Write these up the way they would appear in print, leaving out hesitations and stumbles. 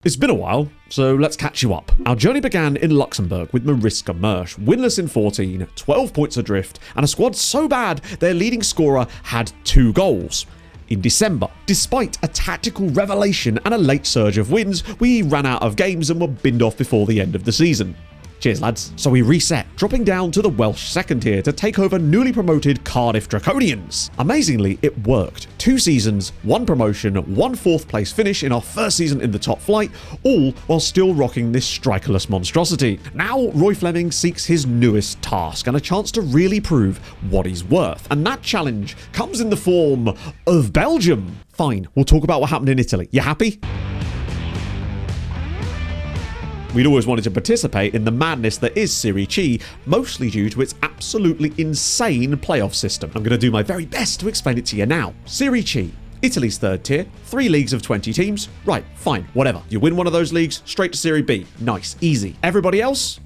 It's been a while, so let's catch you up. Our journey began in Luxembourg with Mariska Mersch, winless in 14, 12 points adrift, and a squad so bad their leading scorer had 2 goals. In December, despite a tactical revelation and a late surge of wins, we ran out of games and were binned off before the end of the season. Cheers, lads. So we reset, dropping down to the Welsh second tier to take over newly promoted Cardiff Draconians. Amazingly, it worked. 2 seasons, 1 promotion, 1 4th place finish in our first season in the top flight, all while still rocking this strikerless monstrosity. Now, Roy Fleming seeks his newest task and a chance to really prove what he's worth. And that challenge comes in the form of Belgium. Fine, we'll talk about what happened in Italy. You happy? We'd always wanted to participate in the madness that is Serie C, mostly due to its absolutely insane playoff system. I'm going to do my very best to explain it to you now. Serie C, Italy's 3rd tier, 3 leagues of 20 teams. Right, fine, whatever. You win one of those leagues, straight to Serie B. Nice, easy. Everybody else?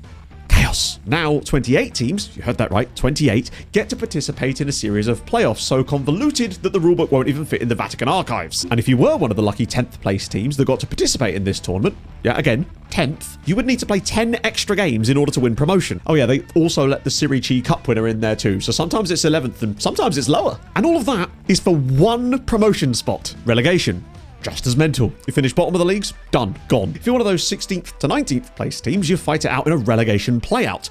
Chaos. Now, 28 teams, you heard that right, 28, get to participate in a series of playoffs so convoluted that the rulebook won't even fit in the Vatican archives. And if you were one of the lucky 10th place teams that got to participate in this tournament, yeah, again, 10th, you would need to play 10 extra games in order to win promotion. Oh yeah, they also let the Serie C Cup winner in there too, so sometimes it's 11th and sometimes it's lower. And all of that is for 1 promotion spot. Relegation. Just as mental. You finish bottom of the leagues, done, gone. If you're one of those 16th to 19th place teams, you fight it out in a relegation playout.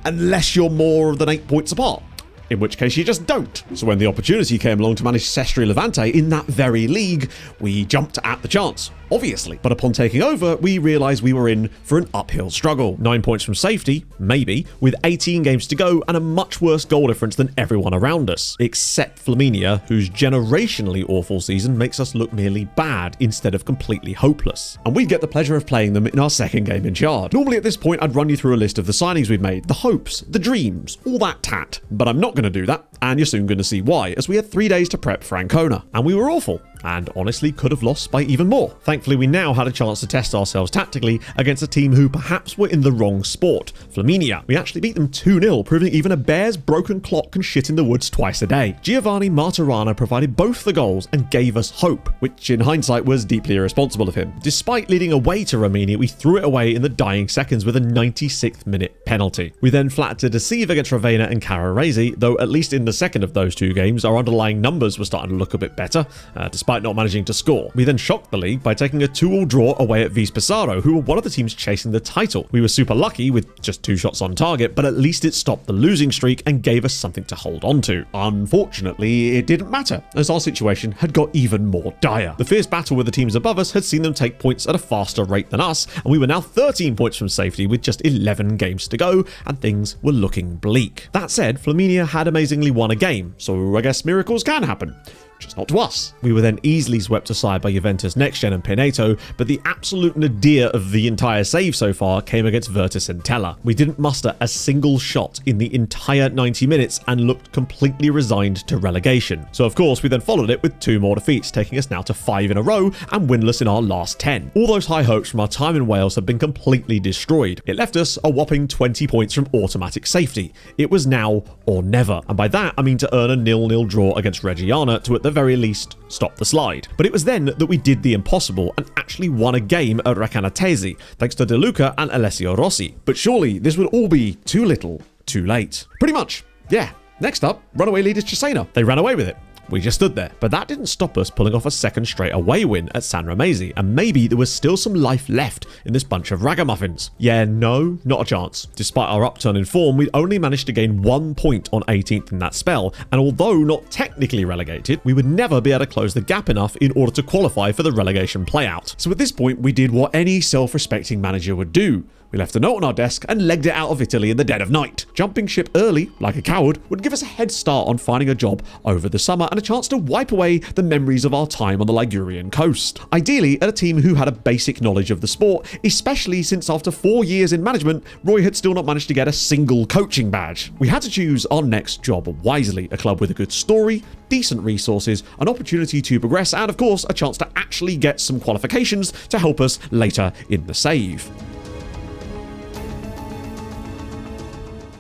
Unless you're more than 8 points apart. In which case you just don't. So when the opportunity came along to manage Sestri Levante in that very league, we jumped at the chance, obviously. But upon taking over, we realised we were in for an uphill struggle. 9 points from safety, maybe, with 18 games to go and a much worse goal difference than everyone around us. Except Flaminia, whose generationally awful season makes us look merely bad instead of completely hopeless. And we'd get the pleasure of playing them in our second game in charge. Normally at this point, I'd run you through a list of the signings we've made, the hopes, the dreams, all that tat. But I'm not going to do that, and you're soon going to see why, as we had 3 days to prep for Ancona. And we were awful. And honestly could have lost by even more. Thankfully, we now had a chance to test ourselves tactically against a team who perhaps were in the wrong sport, Flaminia. We actually beat them 2-0, proving even a bear's broken clock can shit in the woods twice a day. Giovanni Martirana provided both the goals and gave us hope, which in hindsight was deeply irresponsible of him. Despite leading away to Romania, we threw it away in the dying seconds with a 96th minute penalty. We then flat to deceive against Ravenna and Carraresi, though at least in the second of those 2 games, our underlying numbers were starting to look a bit better, despite not managing to score. We then shocked the league by taking a 2-2 draw away at Vis Pesaro, who were one of the teams chasing the title. We were super lucky with just 2 shots on target, but at least it stopped the losing streak and gave us something to hold on to. Unfortunately, it didn't matter, as our situation had got even more dire. The fierce battle with the teams above us had seen them take points at a faster rate than us, and we were now 13 points from safety with just 11 games to go, and things were looking bleak. That said, Flaminia had amazingly won a game, so I guess miracles can happen. Just not to us. We were then easily swept aside by Juventus Next Gen and Pineto, but the absolute nadir of the entire save so far came against Virtus Entella. We didn't muster a single shot in the entire 90 minutes and looked completely resigned to relegation. So of course we then followed it with 2 more defeats, taking us now to 5 in a row and winless in our last 10. All those high hopes from our time in Wales had been completely destroyed. It left us a whopping 20 points from automatic safety. It was now or never, and by that I mean to earn a 0-0 draw against Reggiana to at the very least stop the slide. But it was then that we did the impossible and actually won a game at Recanatesi, thanks to De Luca and Alessio Rossi. But surely this would all be too little, too late. Pretty much, yeah. Next up, runaway leaders Cesena. They ran away with it. We just stood there. But that didn't stop us pulling off a second straight away win at San Ramesi, and maybe there was still some life left in this bunch of ragamuffins. Yeah, no, not a chance. Despite our upturn in form, we'd only managed to gain 1 point on 18th in that spell, and although not technically relegated, we would never be able to close the gap enough in order to qualify for the relegation playout. So at this point, we did what any self-respecting manager would do. We left a note on our desk and legged it out of Italy in the dead of night. Jumping ship early, like a coward, would give us a head start on finding a job over the summer and a chance to wipe away the memories of our time on the Ligurian coast. Ideally, at a team who had a basic knowledge of the sport, especially since after 4 years in management, Roy had still not managed to get a single coaching badge. We had to choose our next job wisely, a club with a good story, decent resources, an opportunity to progress, and of course, a chance to actually get some qualifications to help us later in the save.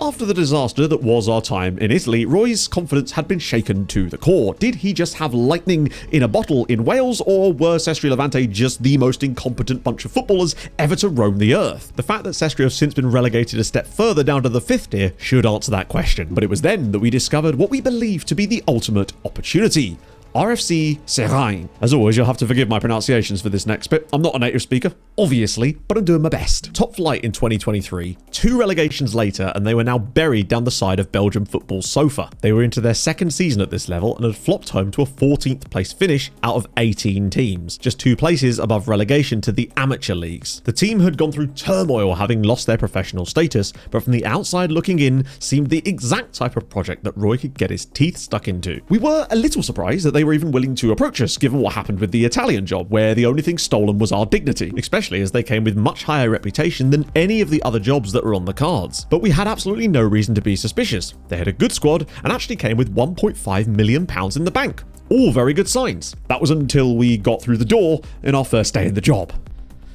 After the disaster that was our time in Italy, Roy's confidence had been shaken to the core. Did he just have lightning in a bottle in Wales, or were Sestri Levante just the most incompetent bunch of footballers ever to roam the earth? The fact that Sestri have since been relegated a step further down to the 5th tier should answer that question. But it was then that we discovered what we believed to be the ultimate opportunity. RFC Seraing. As always, you'll have to forgive my pronunciations for this next bit. I'm not a native speaker, obviously, but I'm doing my best. Top flight in 2023, 2 relegations later, and they were now buried down the side of Belgium football's sofa. They were into their 2nd season at this level and had flopped home to a 14th place finish out of 18 teams, just 2 places above relegation to the amateur leagues. The team had gone through turmoil having lost their professional status, but from the outside looking in, seemed the exact type of project that Roy could get his teeth stuck into. We were a little surprised that they were even willing to approach us, given what happened with the Italian job, where the only thing stolen was our dignity, especially as they came with much higher reputation than any of the other jobs that were on the cards. But we had absolutely no reason to be suspicious. They had a good squad and actually came with £1.5 million in the bank. All very good signs. That was until we got through the door in our first day in the job.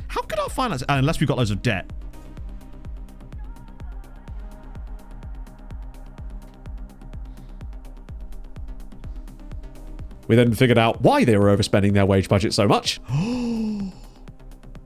How could our finance, unless we've got loads of debt? We then figured out why they were overspending their wage budget so much.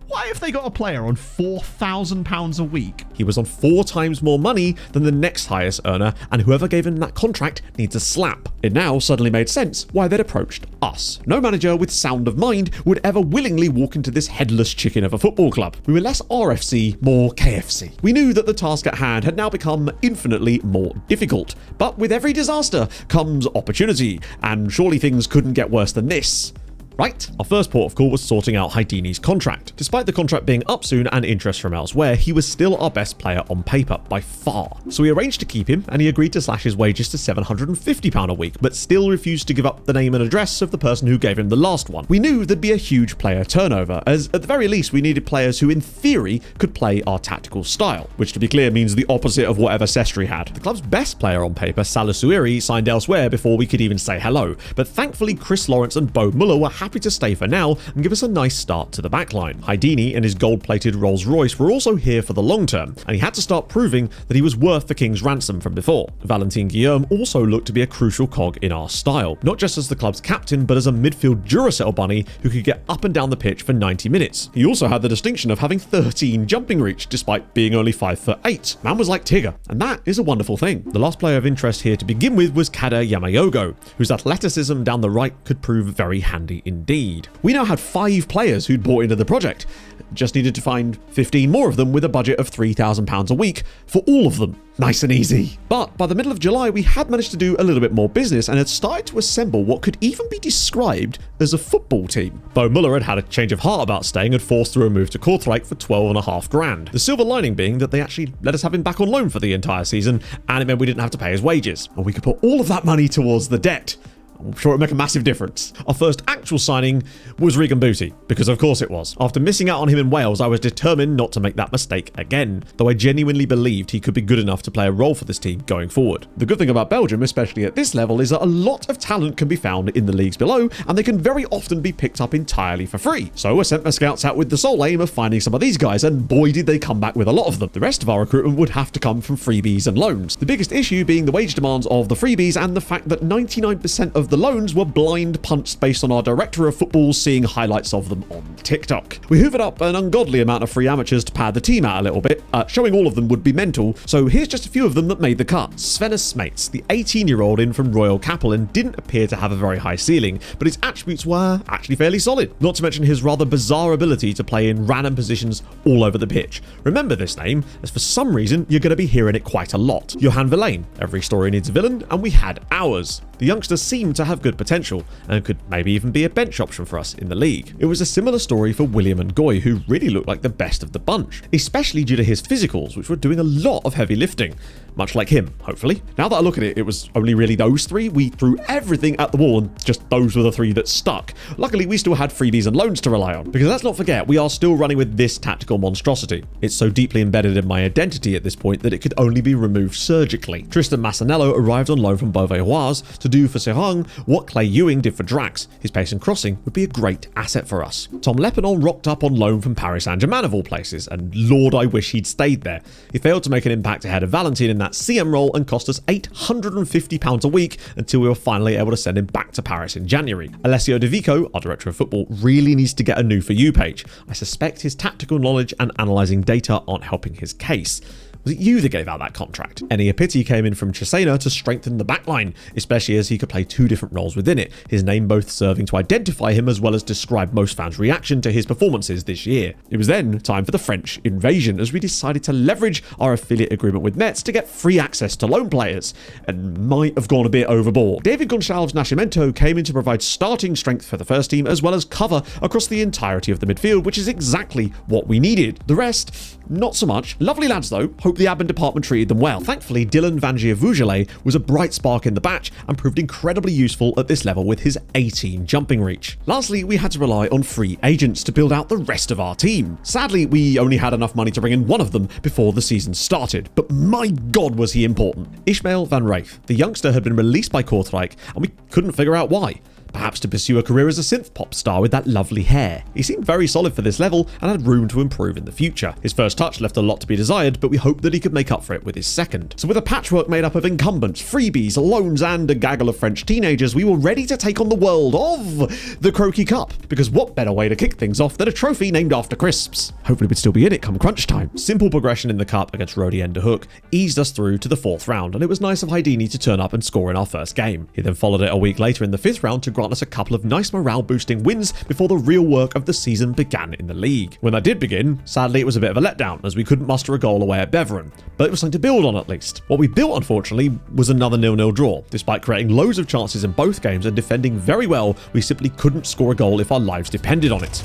Why have they got a player on £4,000 a week? He was on 4 times more money than the next highest earner, and whoever gave him that contract needs a slap. It now suddenly made sense why they'd approached us. No manager with sound of mind would ever willingly walk into this headless chicken of a football club. We were less RFC, more KFC. We knew that the task at hand had now become infinitely more difficult, but with every disaster comes opportunity, and surely things couldn't get worse than this. Right? Our first port of call was sorting out Haidini's contract. Despite the contract being up soon and interest from elsewhere, he was still our best player on paper, by far. So we arranged to keep him, and he agreed to slash his wages to £750 a week, but still refused to give up the name and address of the person who gave him the last one. We knew there'd be a huge player turnover, as at the very least we needed players who in theory could play our tactical style, which to be clear means the opposite of whatever Sestri had. The club's best player on paper, Salisuiri, signed elsewhere before we could even say hello, but thankfully Chris Lawrence and Bo Muller were happy to stay for now and give us a nice start to the backline. Haidini and his gold-plated Rolls Royce were also here for the long term, and he had to start proving that he was worth the king's ransom from before. Valentin Guillaume also looked to be a crucial cog in our style, not just as the club's captain, but as a midfield Duracell bunny who could get up and down the pitch for 90 minutes. He also had the distinction of having 13 jumping reach, despite being only 5'8". Man was like Tigger, and that is a wonderful thing. The last player of interest here to begin with was Kada Yamayogo, whose athleticism down the right could prove very handy indeed. We now had 5 players who'd bought into the project. Just needed to find 15 more of them with a budget of £3,000 a week for all of them. Nice and easy. But by the middle of July, we had managed to do a little bit more business and had started to assemble what could even be described as a football team. Bo Muller had had a change of heart about staying and forced through a move to Kortrijk for £12,500. The silver lining being that they actually let us have him back on loan for the entire season, and it meant we didn't have to pay his wages. And we could put all of that money towards the debt. I'm sure it'd make a massive difference. Our first actual signing was Regan Booty, because of course it was. After missing out on him in Wales, I was determined not to make that mistake again, though I genuinely believed he could be good enough to play a role for this team going forward. The good thing about Belgium, especially at this level, is that a lot of talent can be found in the leagues below, and they can very often be picked up entirely for free. So I sent my scouts out with the sole aim of finding some of these guys, and boy did they come back with a lot of them. The rest of our recruitment would have to come from freebies and loans. The biggest issue being the wage demands of the freebies and the fact that 99% of the loans were blind punched based on our director of football seeing highlights of them on TikTok. We hoovered up an ungodly amount of free amateurs to pad the team out a little bit. Showing all of them would be mental, so here's just a few of them that made the cut. Svenus Smates, the 18-year-old in from Royal Capelin, didn't appear to have a very high ceiling, but his attributes were actually fairly solid, not to mention his rather bizarre ability to play in random positions all over the pitch. Remember this name, as for some reason you're going to be hearing it quite a lot. Johan Verlaine, every story needs a villain, and we had ours. The youngster seemed to have good potential and could maybe even be a bench option for us in the league. It was a similar story for William and Goy, who really looked like the best of the bunch, especially due to his physicals, which were doing a lot of heavy lifting. Much like him, hopefully. Now that I look at it, it was only really those 3. We threw everything at the wall and just those were the 3 that stuck. Luckily, we still had freebies and loans to rely on, because let's not forget, we are still running with this tactical monstrosity. It's so deeply embedded in my identity at this point that it could only be removed surgically. Tristan Massanello arrived on loan from Beauvais to do for Seraing what Clay Ewing did for Drax. His pace and crossing would be a great asset for us. Tom Lepanon rocked up on loan from Paris Saint-Germain of all places, and Lord I wish he'd stayed there. He failed to make an impact ahead of Valentin in that CM role and cost us £850 a week until we were finally able to send him back to Paris in January. Alessio De Vico, our director of football, really needs to get a new For You page. I suspect his tactical knowledge and analysing data aren't helping his case. Was it you that gave out that contract? Eni Apiti came in from Cesena to strengthen the backline, especially as he could play two different roles within it, his name both serving to identify him as well as describe most fans' reaction to his performances this year. It was then time for the French invasion, as we decided to leverage our affiliate agreement with Metz to get free access to loan players, and might have gone a bit overboard. David Gonçalves Nascimento came in to provide starting strength for the first team as well as cover across the entirety of the midfield, which is exactly what we needed. The rest, not so much. Lovely lads though. Hope the admin department treated them well. Thankfully, Dylan Vangier-Vugele was a bright spark in the batch and proved incredibly useful at this level with his 18 jumping reach. Lastly, we had to rely on free agents to build out the rest of our team. Sadly, we only had enough money to bring in one of them before the season started, but my god was he important. Ishmael van Raef. The youngster had been released by Kortrijk and we couldn't figure out why. Perhaps to pursue a career as a synth pop star with that lovely hair. He seemed very solid for this level and had room to improve in the future. His first touch left a lot to be desired, but we hoped that he could make up for it with his second. So with a patchwork made up of incumbents, freebies, loans and a gaggle of French teenagers, we were ready to take on the world of the Croquis Cup. Because what better way to kick things off than a trophy named after crisps? Hopefully we'd still be in it come crunch time. Simple progression in the cup against Rodi Enderhook eased us through to the 4th round, and it was nice of Haidini to turn up and score in our first game. He then followed it a week later in the 5th round to grant us a couple of nice morale-boosting wins before the real work of the season began in the league. When that did begin, sadly it was a bit of a letdown as we couldn't muster a goal away at Beveren, but it was something to build on at least. What we built, unfortunately, was another 0-0 draw. Despite creating loads of chances in both games and defending very well, we simply couldn't score a goal if our lives depended on it.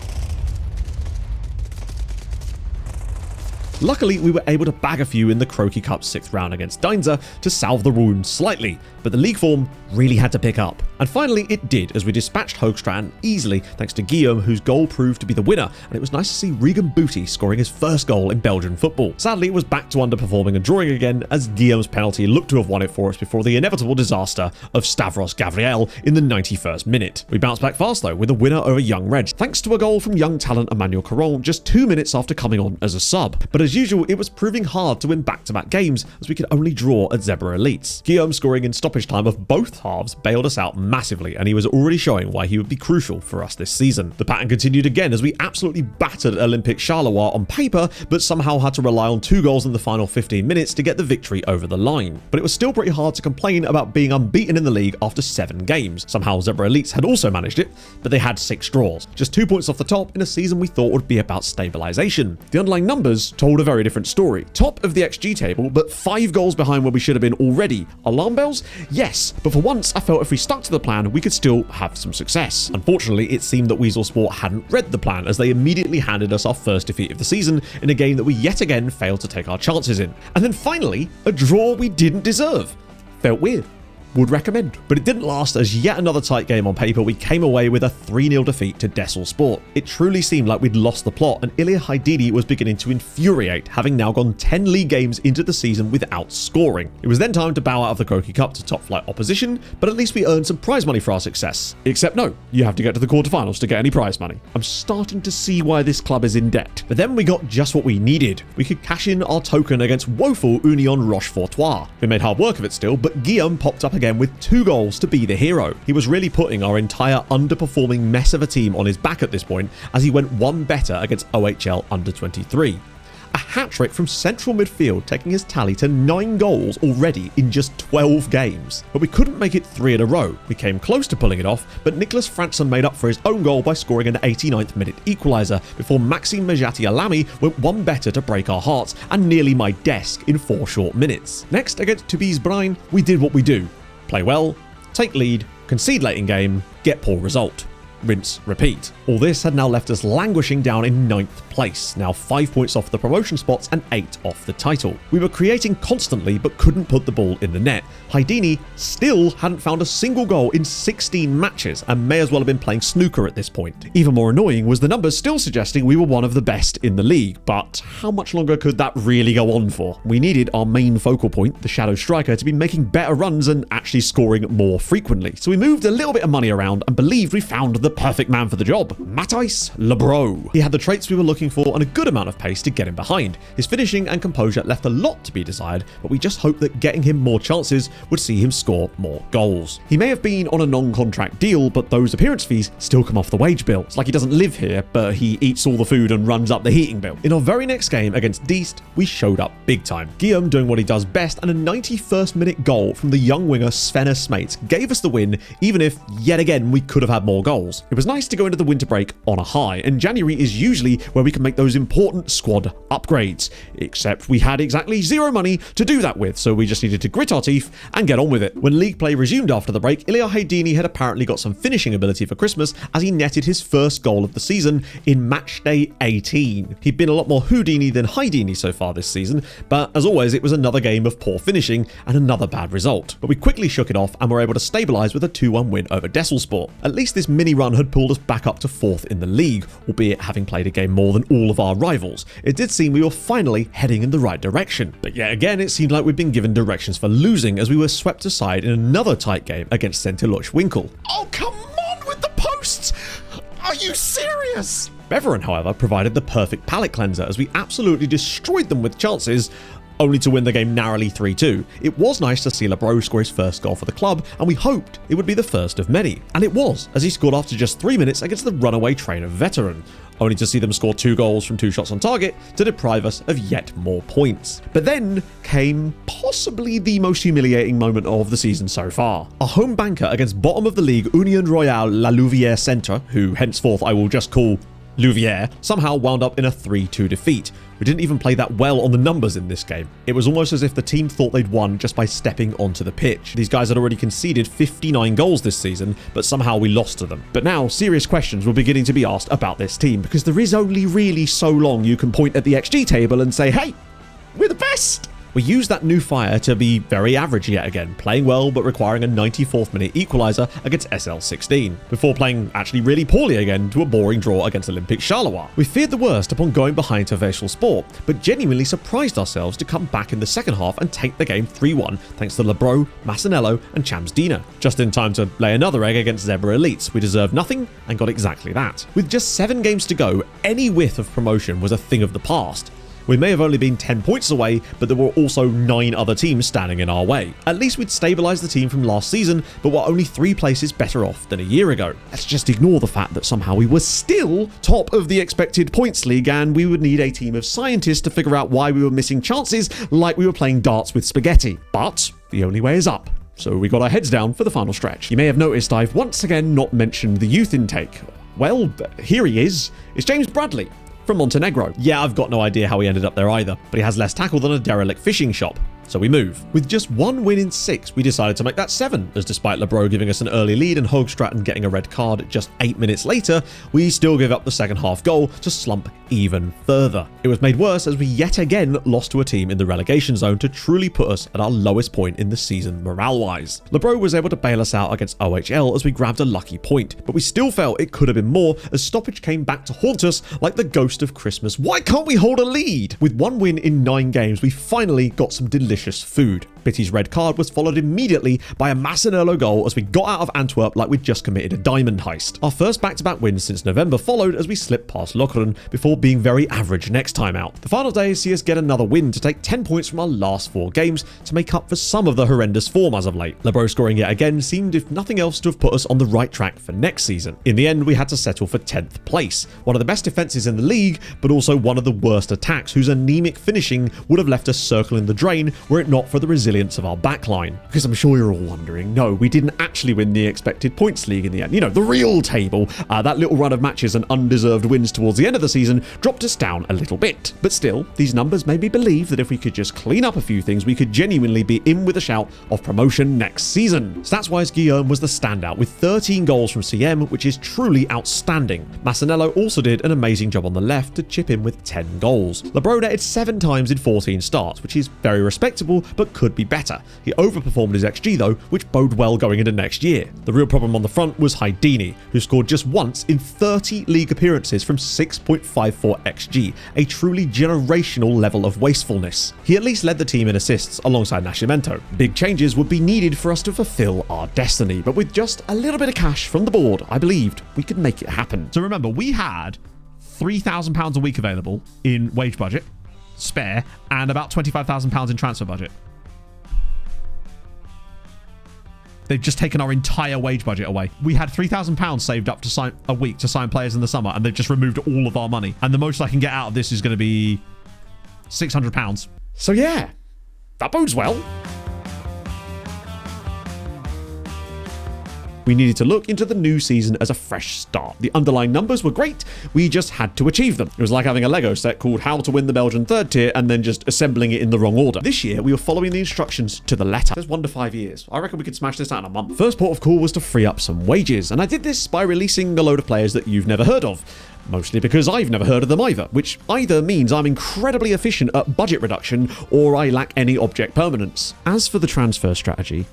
Luckily, we were able to bag a few in the Croquis Cup 6th round against Deinze to salve the wound slightly, but the league form really had to pick up. And finally, it did as we dispatched Hoogstraten easily thanks to Guillaume, whose goal proved to be the winner, and it was nice to see Regan Booty scoring his first goal in Belgian football. Sadly, it was back to underperforming and drawing again as Guillaume's penalty looked to have won it for us before the inevitable disaster of Stavros Gavriel in the 91st minute. We bounced back fast though with a winner over Young Reg, thanks to a goal from young talent Emmanuel Caron just 2 minutes after coming on as a sub. But as usual, it was proving hard to win back-to-back games as we could only draw at Zebra Elites. Guillaume scoring in stoppage time of both halves bailed us out massively, and he was already showing why he would be crucial for us this season. The pattern continued again as we absolutely battered Olympic Charleroi on paper, but somehow had to rely on 2 goals in the final 15 minutes to get the victory over the line. But it was still pretty hard to complain about being unbeaten in the league after 7 games. Somehow Zebra Elites had also managed it, but they had 6 draws, just 2 points off the top in a season we thought would be about stabilisation. The underlying numbers told a very different story. Top of the XG table, but 5 goals behind where we should have been already. Alarm bells? Yes, but for once I felt if we stuck to the plan, we could still have some success. Unfortunately, it seemed that Weasel Sport hadn't read the plan as they immediately handed us our first defeat of the season in a game that we yet again failed to take our chances in. And then finally, a draw we didn't deserve. Felt weird. Would recommend. But it didn't last as yet another tight game on paper, we came away with a 3-0 defeat to Dessel Sport. It truly seemed like we'd lost the plot and Ilya Haidini was beginning to infuriate, having now gone 10 league games into the season without scoring. It was then time to bow out of the Croquis Cup to top flight opposition, but at least we earned some prize money for our success. Except no, you have to get to the quarterfinals to get any prize money. I'm starting to see why this club is in debt. But then we got just what we needed. We could cash in our token against woeful Union Rochefortois. We made hard work of it still, but Guillaume popped up again with 2 goals to be the hero. He was really putting our entire underperforming mess of a team on his back at this point as he went one better against OHL under-23. A hat-trick from central midfield, taking his tally to 9 goals already in just 12 games. But we couldn't make it 3 in a row. We came close to pulling it off, but Nicholas Franson made up for his own goal by scoring an 89th minute equaliser before Maxime Mejati Alami went one better to break our hearts and nearly my desk in 4 short minutes. Next, against Tubize Brine, we did what we do. Play well, take lead, concede late in game, get poor result. Rinse, repeat. All this had now left us languishing down in 9th place, now 5 points off the promotion spots and 8 off the title. We were creating constantly but couldn't put the ball in the net. Haidini still hadn't found a single goal in 16 matches and may as well have been playing snooker at this point. Even more annoying was the numbers still suggesting we were one of the best in the league, but how much longer could that really go on for? We needed our main focal point, the shadow striker, to be making better runs and actually scoring more frequently. So we moved a little bit of money around and believed we found the the perfect man for the job, Matthijs Lebro. He had the traits we were looking for and a good amount of pace to get him behind. His finishing and composure left a lot to be desired, but we just hoped that getting him more chances would see him score more goals. He may have been on a non-contract deal, but those appearance fees still come off the wage bill. It's like he doesn't live here, but he eats all the food and runs up the heating bill. In our very next game against Diest, we showed up big time. Guillaume doing what he does best, and a 91st minute goal from the young winger Sven Smates gave us the win, even if, yet again, we could have had more goals. It was nice to go into the winter break on a high, and January is usually where we can make those important squad upgrades, except we had exactly zero money to do that with, so we just needed to grit our teeth and get on with it. When league play resumed after the break, Ilya Haydini had apparently got some finishing ability for Christmas as he netted his first goal of the season in matchday 18. He'd been a lot more Houdini than Haydini so far this season, but as always, it was another game of poor finishing and another bad result. But we quickly shook it off and were able to stabilise with a 2-1 win over Desselsport. At least this mini run had pulled us back up to 4th in the league, albeit having played a game more than all of our rivals. It did seem we were finally heading in the right direction. But yet again, it seemed like we'd been given directions for losing as we were swept aside in another tight game against Sentillot-Winkel. Oh, come on with the posts! Are you serious? Beveren, however, provided the perfect palate cleanser as we absolutely destroyed them with chances, only to win the game narrowly 3-2. It was nice to see Lebro score his first goal for the club, and we hoped it would be the first of many. And it was, as he scored after just 3 minutes against the runaway train of Veteran, only to see them score 2 goals from 2 shots on target to deprive us of yet more points. But then came possibly the most humiliating moment of the season so far. A home banker against bottom of the league Union Royale La Louvière Centre, who henceforth I will just call Louvière, somehow wound up in a 3-2 defeat. We didn't even play that well on the numbers in this game. It was almost as if the team thought they'd won just by stepping onto the pitch. These guys had already conceded 59 goals this season, but somehow we lost to them. But now, serious questions were beginning to be asked about this team, because there is only really so long you can point at the XG table and say, hey, we're the best! We used that new fire to be very average yet again, playing well but requiring a 94th minute equaliser against SL16, before playing actually really poorly again to a boring draw against Olympique Charleroi. We feared the worst upon going behind to Vechel Sport, but genuinely surprised ourselves to come back in the second half and take the game 3-1 thanks to Lebro, Massanello and Chams Dina. Just in time to lay another egg against Zebra Elites. We deserved nothing and got exactly that. With just 7 games to go, any whiff of promotion was a thing of the past. We may have only been 10 points away, but there were also 9 other teams standing in our way. At least we'd stabilised the team from last season, but were only 3 places better off than a year ago. Let's just ignore the fact that somehow we were still top of the expected points league, and we would need a team of scientists to figure out why we were missing chances like we were playing darts with spaghetti. But the only way is up. So we got our heads down for the final stretch. You may have noticed I've once again not mentioned the youth intake. Well, here he is. It's James Bradley from Montenegro. Yeah, I've got no idea how he ended up there either, but he has less tackle than a derelict fishing shop. So we move. With just 1 win in 6, we decided to make that 7, as despite Lebro giving us an early lead and Hoogstraten getting a red card just 8 minutes later, we still give up the second half goal to slump even further. It was made worse as we yet again lost to a team in the relegation zone to truly put us at our lowest point in the season morale-wise. Lebro was able to bail us out against OHL as we grabbed a lucky point, but we still felt it could have been more as stoppage came back to haunt us like the ghost of Christmas. Why can't we hold a lead? With 1 win in 9 games, we finally got some delicious food. Bitty's red card was followed immediately by a Massanello goal as we got out of Antwerp like we'd just committed a diamond heist. Our first back-to-back win since November followed as we slipped past Lokeren before being very average next time out. The final day see us get another win to take 10 points from our last 4 games to make up for some of the horrendous form as of late. Lebro scoring yet again seemed, if nothing else, to have put us on the right track for next season. In the end, we had to settle for 10th place, one of the best defences in the league, but also one of the worst attacks whose anemic finishing would have left us circling the drain were it not for the resilience of our backline. Because I'm sure you're all wondering, no, we didn't actually win the expected points league in the end. You know, the real table. That little run of matches and undeserved wins towards the end of the season dropped us down a little bit. But still, these numbers made me believe that if we could just clean up a few things, we could genuinely be in with a shout of promotion next season. Stats-wise, Guillaume was the standout with 13 goals from CM, which is truly outstanding. Massanello also did an amazing job on the left to chip in with 10 goals. Lebro netted 7 times in 14 starts, which is very respectable, but could be better. He overperformed his XG though, which bode well going into next year. The real problem on the front was Haidini, who scored just once in 30 league appearances from 6.54 XG, a truly generational level of wastefulness. He at least led the team in assists alongside Nascimento. Big changes would be needed for us to fulfill our destiny, but with just a little bit of cash from the board, I believed we could make it happen. So remember, we had £3,000 a week available in wage budget, spare, and about £25,000 in transfer budget. They've just taken our entire wage budget away. We had £3,000 saved up to sign a week to sign players in the summer, and they've just removed all of our money. And the most I can get out of this is going to be £600. So yeah, that bodes well. We needed to look into the new season as a fresh start. The underlying numbers were great, we just had to achieve them. It was like having a Lego set called How to Win the Belgian Third Tier and then just assembling it in the wrong order. This year, we were following the instructions to the letter. There's 1 to 5 years. I reckon we could smash this out in a month. First port of call was to free up some wages, and I did this by releasing a load of players that you've never heard of. Mostly because I've never heard of them either, which either means I'm incredibly efficient at budget reduction or I lack any object permanence. As for the transfer strategy,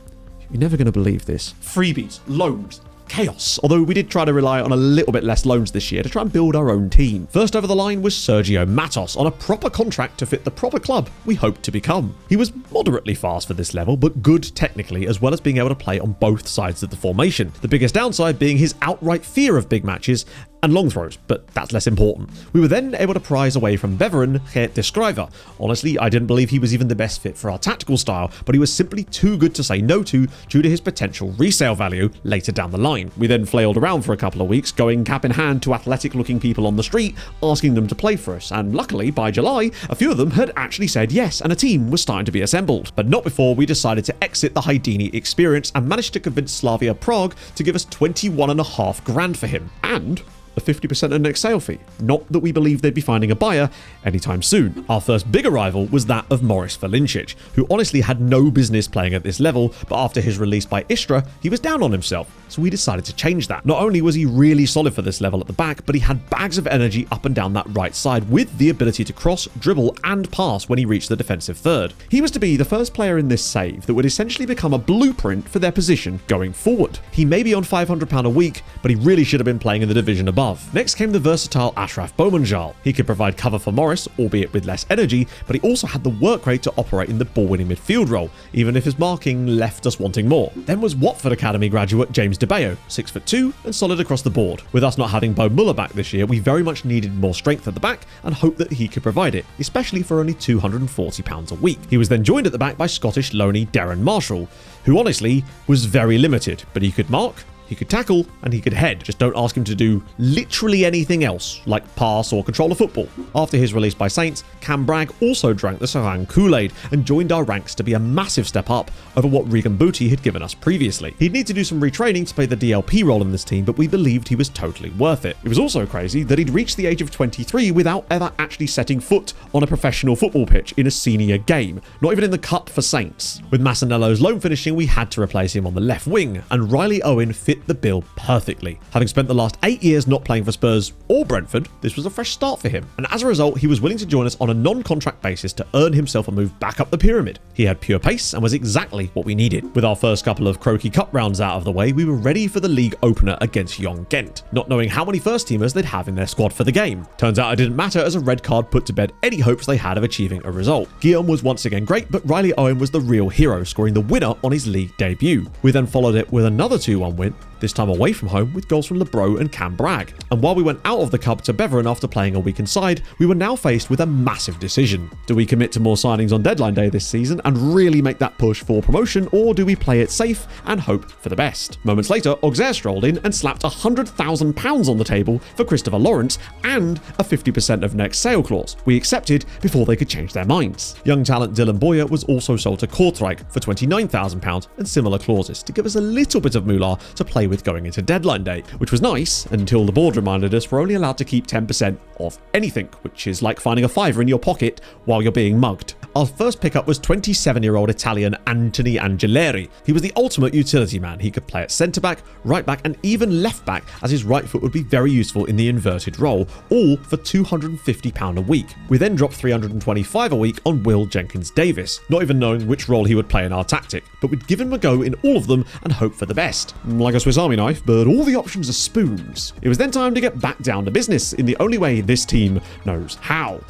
you're never going to believe this. Freebies, loans, chaos. Although we did try to rely on a little bit less loans this year to try and build our own team. First over the line was Sergio Matos on a proper contract to fit the proper club we hoped to become. He was moderately fast for this level, but good technically, as well as being able to play on both sides of the formation. The biggest downside being his outright fear of big matches and long throws, but that's less important. We were then able to prize away from Beveren Geert de Schrijver. Honestly, I didn't believe he was even the best fit for our tactical style, but he was simply too good to say no to due to his potential resale value later down the line. We then flailed around for a couple of weeks, going cap in hand to athletic-looking people on the street, asking them to play for us, and luckily, by July, a few of them had actually said yes, and a team was starting to be assembled. But not before we decided to exit the Haidini experience and managed to convince Slavia Prague to give us 21.5 grand for him, and a 50% of next sale fee. Not that we believe they'd be finding a buyer anytime soon. Our first big arrival was that of Morris Valincic, who honestly had no business playing at this level, but after his release by Istra, he was down on himself, so we decided to change that. Not only was he really solid for this level at the back, but he had bags of energy up and down that right side with the ability to cross, dribble, and pass when he reached the defensive third. He was to be the first player in this save that would essentially become a blueprint for their position going forward. He may be on £500 a week, but he really should have been playing in the division above. Next came the versatile Ashraf Bomanjal. He could provide cover for Morris, albeit with less energy, but he also had the work rate to operate in the ball-winning midfield role, even if his marking left us wanting more. Then was Watford Academy graduate James De Bayo, 6'2" and solid across the board. With us not having Bo Muller back this year, we very much needed more strength at the back and hoped that he could provide it, especially for only £240 a week. He was then joined at the back by Scottish loanee Darren Marshall, who honestly was very limited, but he could mark, he could tackle, and he could head. Just don't ask him to do literally anything else, like pass or control a football. After his release by Saints, Cam Bragg also drank the Seraing Kool-Aid and joined our ranks to be a massive step up over what Regan Booty had given us previously. He'd need to do some retraining to play the DLP role in this team, but we believed he was totally worth it. It was also crazy that he'd reached the age of 23 without ever actually setting foot on a professional football pitch in a senior game, not even in the cup for Saints. With Massanello's loan finishing, we had to replace him on the left wing, and Riley Owen fit the bill perfectly. Having spent the last 8 years not playing for Spurs or Brentford, this was a fresh start for him, and as a result, he was willing to join us on a non-contract basis to earn himself a move back up the pyramid. He had pure pace and was exactly what we needed. With our first couple of Croaky Cup rounds out of the way, we were ready for the league opener against Young Ghent, not knowing how many first-teamers they'd have in their squad for the game. Turns out it didn't matter, as a red card put to bed any hopes they had of achieving a result. Guillaume was once again great, but Riley Owen was the real hero, scoring the winner on his league debut. We then followed it with another 2-1 win, this time away from home, with goals from Lebro and Cam Bragg. And while we went out of the cup to Beveren after playing a week inside, we were now faced with a massive decision. Do we commit to more signings on deadline day this season and really make that push for promotion, or do we play it safe and hope for the best? Moments later, Auxerre strolled in and slapped £100,000 on the table for Christopher Lawrence and a 50% of next sale clause. We accepted before they could change their minds. Young talent Dylan Boyer was also sold to Kortrijk for £29,000 and similar clauses to give us a little bit of moolah to play with going into deadline day, which was nice until the board reminded us we're only allowed to keep 10% of anything, which is like finding a fiver in your pocket while you're being mugged. Our first pickup was 27-year-old Italian Anthony Angeleri. He was the ultimate utility man. He could play at centre-back, right-back and even left-back, as his right foot would be very useful in the inverted role, all for £250 a week. We then dropped £325 a week on Will Jenkins-Davis, not even knowing which role he would play in our tactic, but we'd give him a go in all of them and hope for the best. Like a Swiss Army knife, but all the options are spoons. It was then time to get back down to business in the only way this team knows how.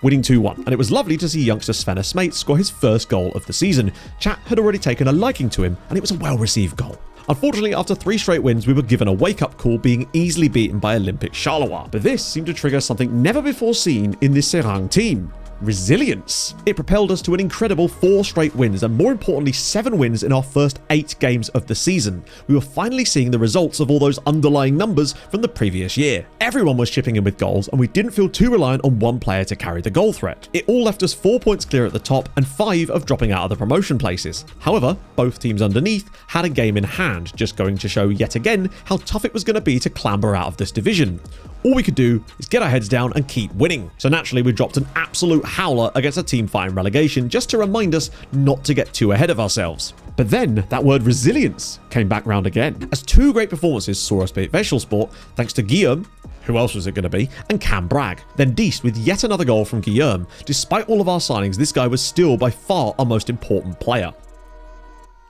Winning 2-1, and it was lovely to see youngster Sven score his first goal of the season. Chat had already taken a liking to him, and it was a well-received goal. Unfortunately, after 3 straight wins, we were given a wake-up call, being easily beaten by Olympic Charleroi. But this seemed to trigger something never before seen in this Seraing team. Resilience. It propelled us to an incredible 4 straight wins, and more importantly 7 wins in our first 8 games of the season. We were finally seeing the results of all those underlying numbers from the previous year. Everyone was chipping in with goals, and we didn't feel too reliant on one player to carry the goal threat. It all left us 4 points clear at the top and 5 of dropping out of the promotion places. However, both teams underneath had a game in hand, just going to show yet again how tough it was going to be to clamber out of this division. All we could do is get our heads down and keep winning. So naturally, we dropped an absolute howler against a team fighting relegation, just to remind us not to get too ahead of ourselves. But then that word resilience came back round again, as 2 great performances saw us beat Vezhelsport thanks to Guillaume, who else was it going to be, and Cam Bragg. Then Deist with yet another goal from Guillaume. Despite all of our signings, this guy was still by far our most important player.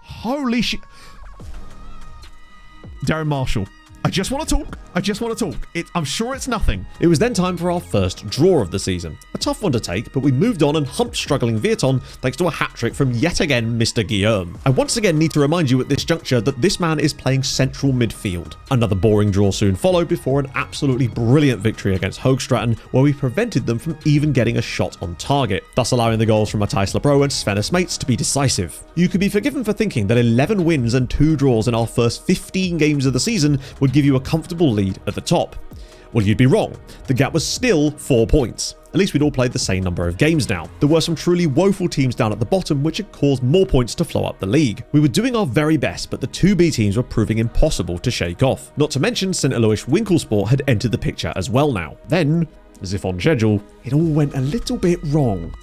Holy shit. Darren Marshall. I just want to talk. I'm sure it's nothing. It was then time for our first draw of the season. A tough one to take, but we moved on and humped struggling Virton thanks to a hat-trick from yet again Mr. Guillaume. I once again need to remind you at this juncture that this man is playing central midfield. Another boring draw soon followed before an absolutely brilliant victory against Hoogstraten, where we prevented them from even getting a shot on target, thus allowing the goals from Matthijs Lebro and Sven Mates to be decisive. You could be forgiven for thinking that 11 wins and 2 draws in our first 15 games of the season would give you a comfortable lead at the top. Well, you'd be wrong. The gap was still 4 points. At least we'd all played the same number of games now. There were some truly woeful teams down at the bottom, which had caused more points to flow up the league. We were doing our very best, but the 2B teams were proving impossible to shake off. Not to mention St. Alois Winkelsport had entered the picture as well now. Then, as if on schedule, it all went a little bit wrong.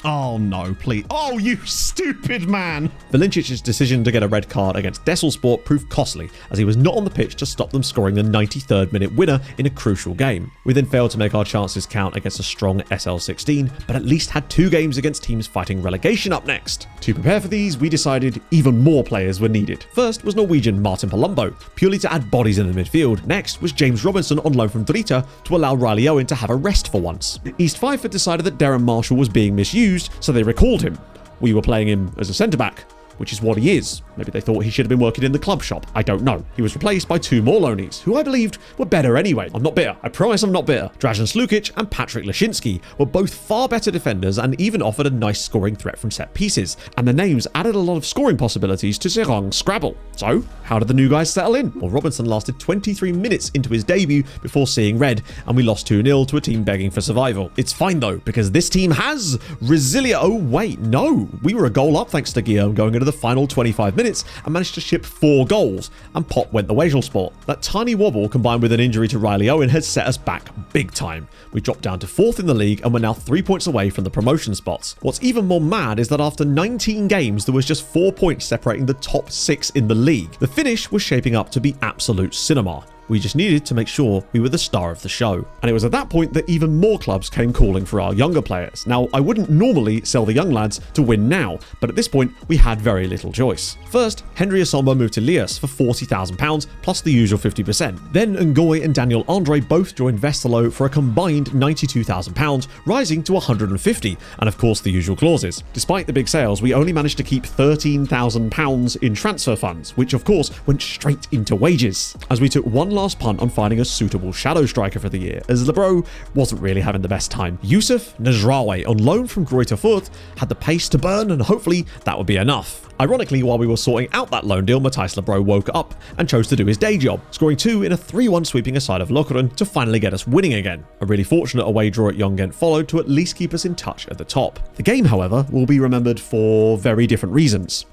Oh no, please. Oh, you stupid man. Valincic's decision to get a red card against Desselsport proved costly, as he was not on the pitch to stop them scoring the 93rd minute winner in a crucial game. We then failed to make our chances count against a strong SL16, but at least had 2 games against teams fighting relegation up next. To prepare for these, we decided even more players were needed. First was Norwegian Martin Palumbo, purely to add bodies in the midfield. Next was James Robinson on loan from Drita to allow Riley Owen to have a rest for once. East Fife had decided that Darren Marshall was being misused, so they recalled him. We were playing him as a centre-back, which is what he is. Maybe they thought he should have been working in the club shop. I don't know. He was replaced by 2 more loanies, who I believed were better anyway. I'm not bitter. I promise I'm not bitter. Dražen Slukic and Patrick Lashinsky were both far better defenders and even offered a nice scoring threat from set pieces. And the names added a lot of scoring possibilities to Seraing's Scrabble. So, how did the new guys settle in? Well, Robinson lasted 23 minutes into his debut before seeing red, and we lost 2-0 to a team begging for survival. It's fine though, because this team has Resilia. Oh wait, no. We were a goal up thanks to Guillaume going into the final 25 minutes and managed to ship 4 goals, and pop went the Vezhelsport. That tiny wobble combined with an injury to Riley Owen had set us back big time. We dropped down to 4th in the league and we're now 3 points away from the promotion spots. What's even more mad is that after 19 games there was just 4 points separating the top 6 in the league. The finish was shaping up to be absolute cinema. We just needed to make sure we were the star of the show. And it was at that point that even more clubs came calling for our younger players. Now, I wouldn't normally sell the young lads to win now, but at this point, we had very little choice. First, Henry Asomba moved to Lias for £40,000 plus the usual 50%. Then Ngoy and Daniel Andre both joined Westerlo for a combined £92,000, rising to £150,000, and of course the usual clauses. Despite the big sales, we only managed to keep £13,000 in transfer funds, which of course went straight into wages, as we took one last punt on finding a suitable shadow striker for the year, as Lebro wasn't really having the best time. Yusuf Najraoui, on loan from Greuther Fürth, had the pace to burn, and hopefully that would be enough. Ironically, while we were sorting out that loan deal, Matthijs Lebro woke up and chose to do his day job, scoring 2 in a 3-1 sweeping aside of Lokeren to finally get us winning again. A really fortunate away draw at Young Ghent followed to at least keep us in touch at the top. The game, however, will be remembered for very different reasons.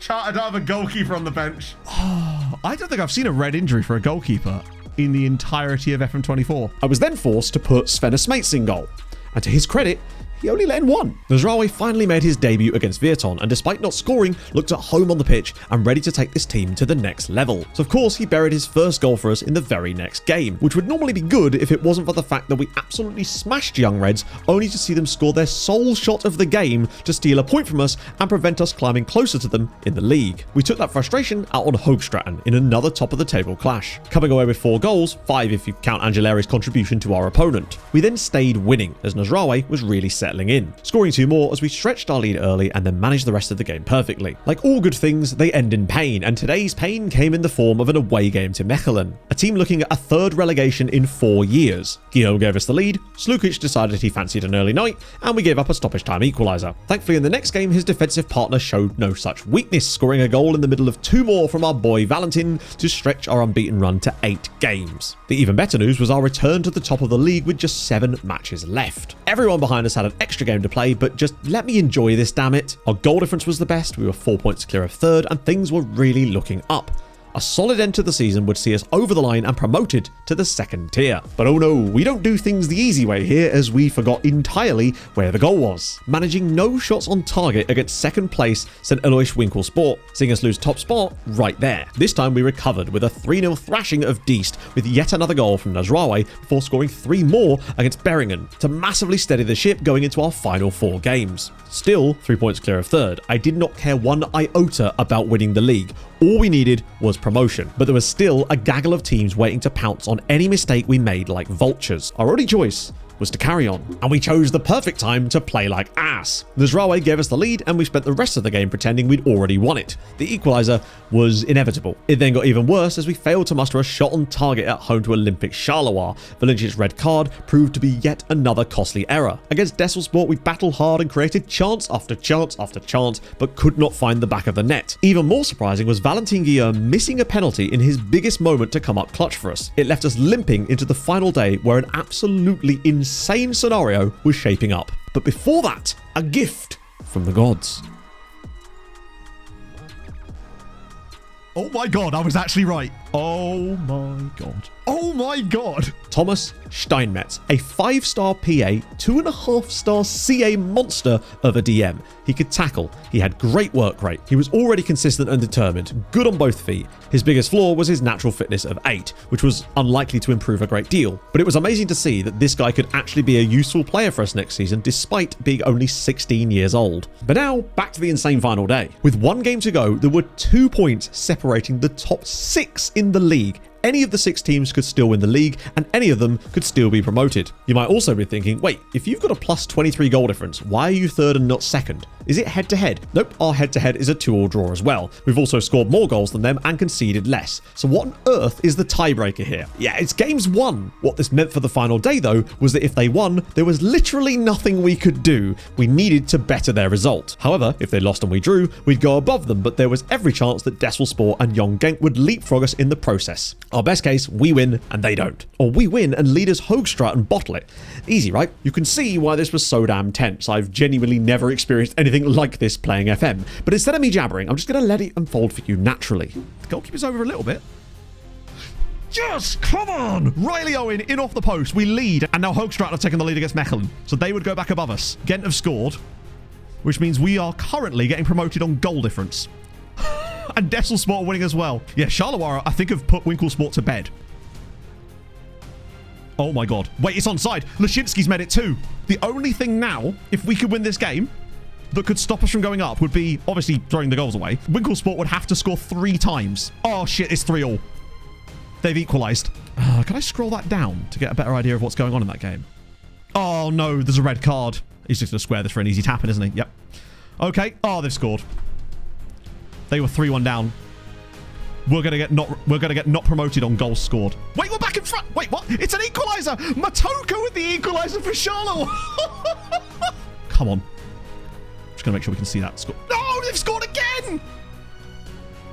Chartered, I have a goalkeeper on the bench. Oh, I don't think I've seen a red injury for a goalkeeper. in the entirety of FM24. I was then forced to put Sven Smates in goal, and to his credit, he only let in one. Nasraoui finally made his debut against Virton, and despite not scoring, looked at home on the pitch and ready to take this team to the next level. So of course he buried his first goal for us in the very next game, which would normally be good if it wasn't for the fact that we absolutely smashed Young Reds, only to see them score their sole shot of the game to steal a point from us and prevent us climbing closer to them in the league. We took that frustration out on Hoogstraten in another top of the table clash, coming away with 4 goals, 5 if you count Angeleri's contribution to our opponent. We then stayed winning as Nasraoui was really settling in, scoring 2 more as we stretched our lead early and then managed the rest of the game perfectly. Like all good things, they end in pain, and today's pain came in the form of an away game to Mechelen, a team looking at a 3rd relegation in 4 years. Guillaume gave us the lead, Slukic decided he fancied an early night, and we gave up a stoppage time equaliser. Thankfully in the next game his defensive partner showed no such weakness, scoring a goal in the middle of 2 more from our boy Valentin to stretch our unbeaten run to 8 games. The even better news was our return to the top of the league with just 7 matches left. Everyone behind us had an extra game to play, but just let me enjoy this, damn it. Our goal difference was the best, we were 4 points clear of 3rd, and things were really looking up. A solid end to the season would see us over the line and promoted to the 2nd tier. But oh no, we don't do things the easy way here, as we forgot entirely where the goal was. Managing no shots on target against 2nd place St. Alois Winkelsport, seeing us lose top spot right there. This time we recovered with a 3-0 thrashing of Diest with yet another goal from Nasraoui before scoring 3 more against Beringen to massively steady the ship going into our final 4 games. Still 3 points clear of 3rd. I did not care one iota about winning the league. All we needed was promotion, but there was still a gaggle of teams waiting to pounce on any mistake we made like vultures. Our only choice was to carry on, and we chose the perfect time to play like ass. Nasraoui gave us the lead, and we spent the rest of the game pretending we'd already won it. The equaliser was inevitable. It then got even worse as we failed to muster a shot on target at home to Olympic Charleroi. Valencia's red card proved to be yet another costly error. Against Desselsport, we battled hard and created chance after chance after chance, but could not find the back of the net. Even more surprising was Valentin Guillaume missing a penalty in his biggest moment to come up clutch for us. It left us limping into the final day where an absolutely insane scenario was shaping up. But before that, a gift from the gods. Oh my god, I was actually right. Oh my god. Oh my god. Thomas Steinmetz, a 5-star PA, 2.5-star CA monster of a DM. He could tackle, he had great work rate, he was already consistent and determined, good on both feet. His biggest flaw was his natural fitness of 8, which was unlikely to improve a great deal. But it was amazing to see that this guy could actually be a useful player for us next season despite being only 16 years old. But now, back to the insane final day. With 1 game to go, there were 2 points separating the top 6 in the league. Any of the 6 teams could still win the league, and any of them could still be promoted. You might also be thinking, wait, if you've got a plus 23 goal difference, why are you 3rd and not 2nd? Is it head-to-head? Nope, our head-to-head is a 2-all draw as well. We've also scored more goals than them and conceded less. So what on earth is the tiebreaker here? Yeah, it's games won. What this meant for the final day, though, was that if they won, there was literally nothing we could do. We needed to better their result. However, if they lost and we drew, we'd go above them, but there was every chance that Desselsport and Young Genk would leapfrog us in the process. Our best case, we win and they don't. Or we win and lead us Hoogstraat and bottle it. Easy, right? You can see why this was so damn tense. I've genuinely never experienced anything like this playing FM. But instead of me jabbering, I'm just going to let it unfold for you naturally. The goalkeeper's over a little bit. Yes, come on! Riley Owen in off the post. We lead, and now Hoogstraat have taken the lead against Mechelen. So they would go back above us. Ghent have scored, which means we are currently getting promoted on goal difference. And Desselsport winning as well. Yeah, Charleroi, I think, have put Winkelsport to bed. Oh my god. Wait, it's onside. Lashinsky's made it too. The only thing now, if we could win this game, that could stop us from going up would be, obviously, throwing the goals away. Winkelsport would have to score 3 times. Oh shit, it's 3-all. They've equalised. Can I scroll that down to get a better idea of what's going on in that game? Oh no, there's a red card. He's just going to square this for an easy tap-in, isn't he? Yep. Okay. Oh, they've scored. They were 3-1 down. We're gonna get not promoted on goals scored. Wait, we're back in front. Wait, what? It's an equaliser. Matoko with the equaliser for Charleroi. Come on. Just gonna make sure we can see that score. No, they've scored again.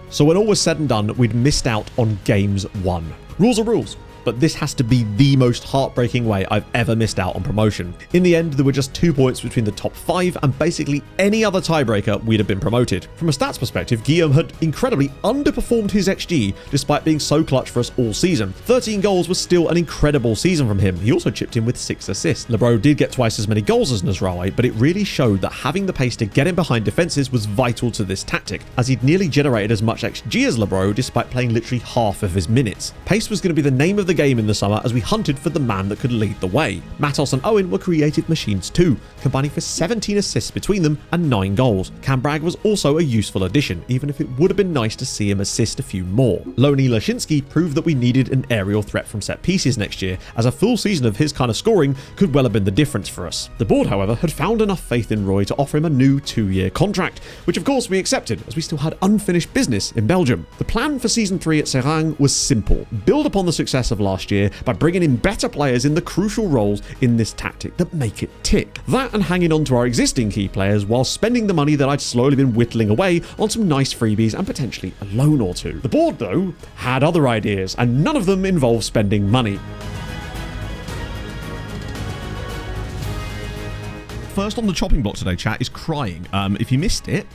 So when all was said and done, we'd missed out on games 1. Rules are rules. but this has to be the most heartbreaking way I've ever missed out on promotion. In the end, there were just 2 points between the top 5 and basically any other tiebreaker we'd have been promoted. From a stats perspective, Guillaume had incredibly underperformed his XG despite being so clutch for us all season. 13 goals was still an incredible season from him. He also chipped in with 6 assists. Lebro did get twice as many goals as Nasraoui, but it really showed that having the pace to get in behind defenses was vital to this tactic, as he'd nearly generated as much XG as Lebro despite playing literally half of his minutes. Pace was going to be the name of the game in the summer as we hunted for the man that could lead the way. Matos and Owen were creative machines too, combining for 17 assists between them and 9 goals. Cam Bragg was also a useful addition, even if it would have been nice to see him assist a few more. Loni Lashinsky proved that we needed an aerial threat from set pieces next year, as a full season of his kind of scoring could well have been the difference for us. The board, however, had found enough faith in Roy to offer him a new 2-year contract, which of course we accepted as we still had unfinished business in Belgium. The plan for season 3 at Seraing was simple: build upon the success of last year by bringing in better players in the crucial roles in this tactic that make it tick. That and hanging on to our existing key players while spending the money that I'd slowly been whittling away on some nice freebies and potentially a loan or two. The board, though, had other ideas, and none of them involved spending money. First on the chopping block today, chat, is crying. If you missed it,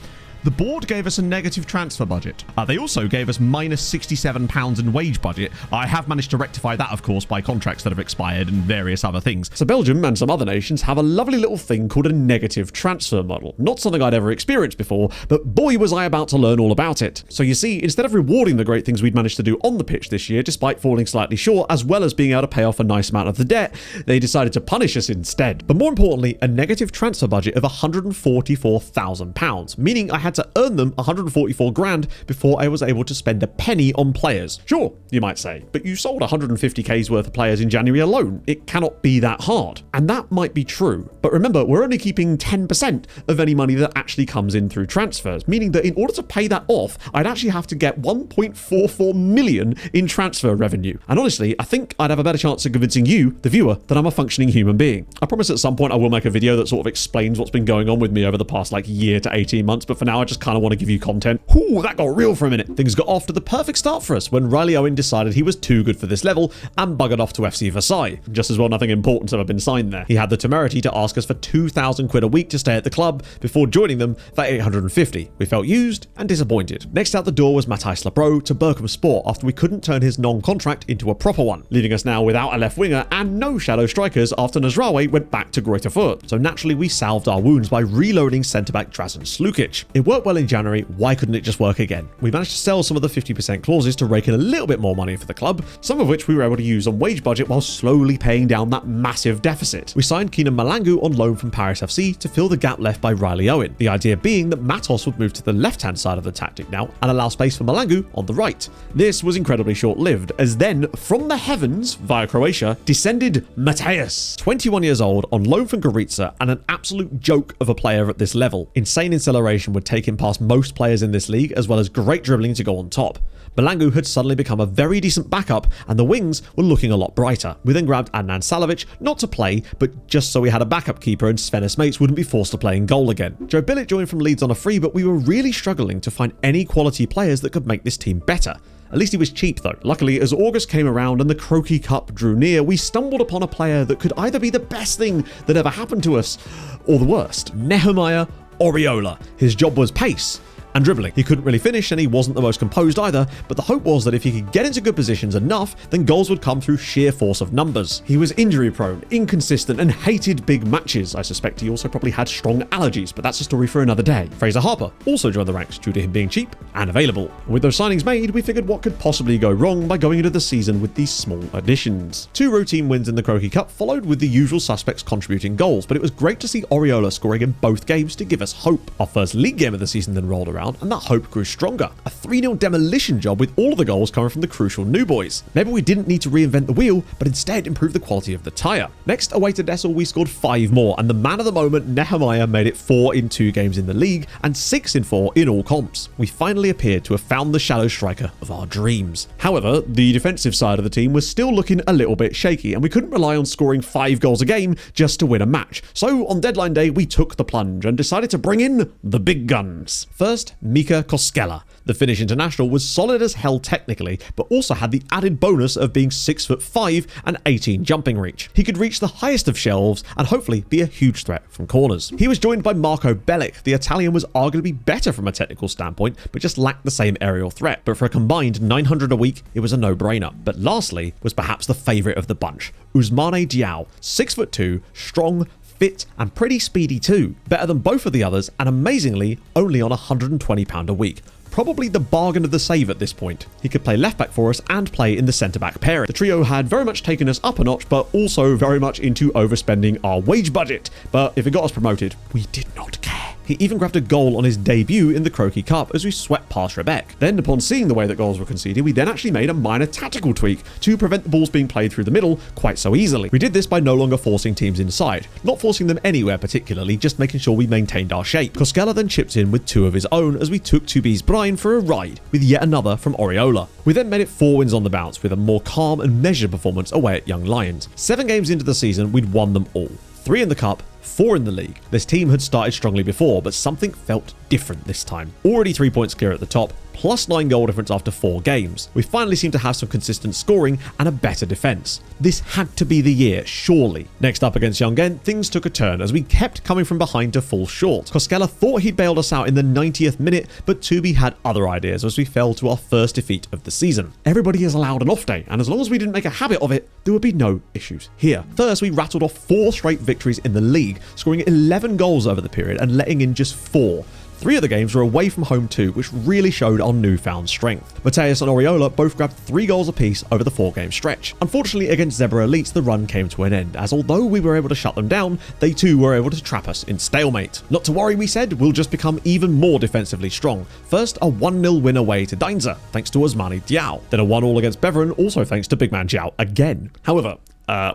the board gave us a negative transfer budget. They also gave us minus £67 in wage budget. I have managed to rectify that, of course, by contracts that have expired and various other things. So Belgium and some other nations have a lovely little thing called a negative transfer model. Not something I'd ever experienced before, but boy was I about to learn all about it. So you see, instead of rewarding the great things we'd managed to do on the pitch this year, despite falling slightly short, as well as being able to pay off a nice amount of the debt, they decided to punish us instead. But more importantly, a negative transfer budget of £144,000, meaning I had to earn them 144 grand before I was able to spend a penny on players. Sure, you might say, but you sold 150k's worth of players in January alone. It cannot be that hard. And that might be true. But remember, we're only keeping 10% of any money that actually comes in through transfers, meaning that in order to pay that off, I'd actually have to get 1.44 million in transfer revenue. And honestly, I think I'd have a better chance of convincing you, the viewer, that I'm a functioning human being. I promise at some point I will make a video that sort of explains what's been going on with me over the past year to 18 months, but for now I just kind of want to give you content. Ooh, that got real for a minute. Things got off to the perfect start for us when Riley Owen decided he was too good for this level and buggered off to FC Versailles. Just as well, nothing important's ever been signed there. He had the temerity to ask us for 2,000 quid a week to stay at the club before joining them for 850. We felt used and disappointed. Next out the door was Matthijs Lebro to Berkham Sport after we couldn't turn his non-contract into a proper one, leaving us now without a left winger and no shadow strikers after Nasraoui went back to Greuther Fürth. So naturally we salved our wounds by reloading centre-back Drazen Slukic. It worked well in January. Why couldn't it just work again? We managed to sell some of the 50% clauses to rake in a little bit more money for the club, some of which we were able to use on wage budget while slowly paying down that massive deficit. We signed Keenan Malangu on loan from Paris FC to fill the gap left by Riley Owen, the idea being that Matos would move to the left-hand side of the tactic now and allow space for Malangu on the right. This was incredibly short-lived, as then, from the heavens, via Croatia, descended Mateus, 21 years old, on loan from Gorica, and an absolute joke of a player at this level. Insane acceleration would take him past most players in this league, as well as great dribbling to go on top. Malangu had suddenly become a very decent backup, and the wings were looking a lot brighter. We then grabbed Adnan Salovic, not to play, but just so we had a backup keeper and Sven mates wouldn't be forced to play in goal again. Joe Billitt joined from Leeds on a free, but we were really struggling to find any quality players that could make this team better. At least he was cheap though. Luckily, as August came around and the Croquis Cup drew near, we stumbled upon a player that could either be the best thing that ever happened to us, or the worst. Nehemiah Oriola. His job was pace and dribbling. He couldn't really finish and he wasn't the most composed either, but the hope was that if he could get into good positions enough, then goals would come through sheer force of numbers. He was injury prone, inconsistent, and hated big matches. I suspect he also probably had strong allergies, but that's a story for another day. Fraser Harper also joined the ranks due to him being cheap and available. With those signings made, we figured what could possibly go wrong by going into the season with these small additions. 2 routine wins in the Croquis Cup followed with the usual suspects contributing goals, but it was great to see Oriola scoring in both games to give us hope. Our first league game of the season then rolled around, and that hope grew stronger. A 3-0 demolition job with all of the goals coming from the crucial new boys. Maybe we didn't need to reinvent the wheel, but instead improve the quality of the tyre. Next, away to Dessel, we scored 5 more, and the man of the moment, Nehemiah, made it 4 in 2 games in the league and 6 in 4 in all comps. We finally appeared to have found the shadow striker of our dreams. However, the defensive side of the team was still looking a little bit shaky, and we couldn't rely on scoring 5 goals a game just to win a match. So on deadline day, we took the plunge and decided to bring in the big guns. First, Mika Koskela. The Finnish international was solid as hell technically, but also had the added bonus of being 6'5" and 18 jumping reach. He could reach the highest of shelves and hopefully be a huge threat from corners. He was joined by Marco Bellic. The Italian was arguably better from a technical standpoint, but just lacked the same aerial threat. But for a combined 900 a week, it was a no-brainer. But lastly was perhaps the favourite of the bunch, Ousmane Diaw, 6'2", strong, fit and pretty speedy too. Better than both of the others and amazingly only on £120 a week. Probably the bargain of the save at this point. He could play left back for us and play in the centre back pairing. The trio had very much taken us up a notch, but also very much into overspending our wage budget. But if it got us promoted, we did not care. He even grabbed a goal on his debut in the Croquis Cup as we swept past Rebek. Then, upon seeing the way that goals were conceded, we then actually made a minor tactical tweak to prevent the balls being played through the middle quite so easily. We did this by no longer forcing teams inside, not forcing them anywhere particularly, just making sure we maintained our shape. Koskela then chipped in with 2 of his own as we took Tubi's Brian for a ride, with yet another from Oriola. We then made it 4 wins on the bounce with a more calm and measured performance away at Young Lions. 7 games into the season, we'd won them all. 3 in the cup, 4 in the league. This team had started strongly before, but something felt different this time. Already 3 points clear at the top, plus 9 goal difference after 4 games. We finally seem to have some consistent scoring and a better defence. This had to be the year, surely. Next up against Young Ghent, things took a turn as we kept coming from behind to fall short. Koskela thought he'd bailed us out in the 90th minute, but Tubi had other ideas as we fell to our first defeat of the season. Everybody is allowed an off day, and as long as we didn't make a habit of it, there would be no issues here. First, we rattled off 4 straight victories in the league, scoring 11 goals over the period and letting in just 4. 3 of the games were away from home too, which really showed our newfound strength. Mateus and Oriola both grabbed 3 goals apiece over the 4-game stretch. Unfortunately, against Zebra Elites, the run came to an end, as although we were able to shut them down, they too were able to trap us in stalemate. Not to worry, we said, we'll just become even more defensively strong. First, a 1-0 win away to Deinze, thanks to Ousmane Diaw. Then a 1-1 against Beveren, also thanks to Big Man Diaw again. However,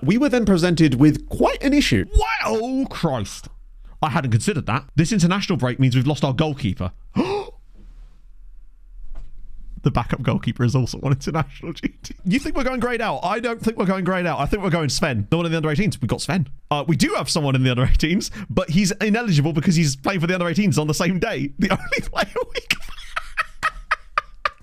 we were then presented with quite an issue. Wow, Christ. I hadn't considered that. This international break means we've lost our goalkeeper. The backup goalkeeper is also on international duty. You think we're going greyed out? I don't think we're going greyed out. I think we're going Sven. No one in the under-18s. We've got Sven. We do have someone in the under-18s, but he's ineligible because he's playing for the under-18s on the same day. The only player we can...